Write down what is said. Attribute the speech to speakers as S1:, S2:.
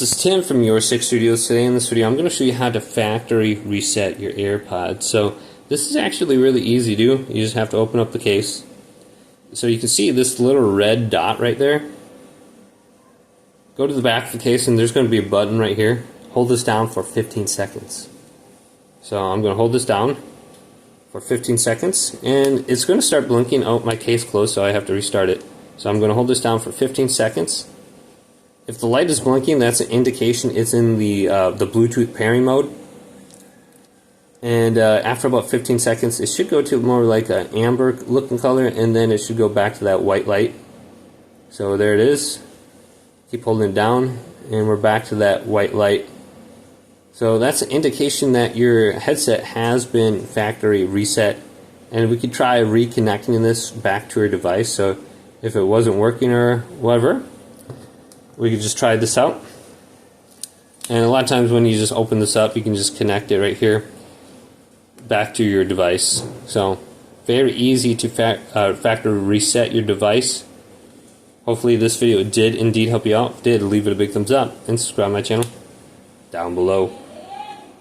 S1: this is Tim from Your Six Studios. Today in this video I'm going to show you how to factory reset your AirPods. So this is actually really easy to do. You just have to open up the case. So you can see this little red dot right there. Go to the back of the case and there's going to be a button right here. Hold this down for 15 seconds. So I'm going to hold this down for 15 seconds and it's going to start blinking. Oh, my case closed, so I have to restart it. So I'm going to hold this down for 15 seconds. If the light is blinking, that's an indication it's in the Bluetooth pairing mode. And after about 15 seconds, it should go to more like an amber looking color, and then it should go back to that white light. So there it is. Keep holding it down, and we're back to that white light. So that's an indication that your headset has been factory reset. And we could try reconnecting this back to your device. So if it wasn't working or whatever, we could just try this out. And a lot of times when you just open this up, you can just connect it right here back to your device. So very easy to factory reset your device. Hopefully this video did indeed help you out. If it did, leave it a big thumbs up and subscribe to my channel down below.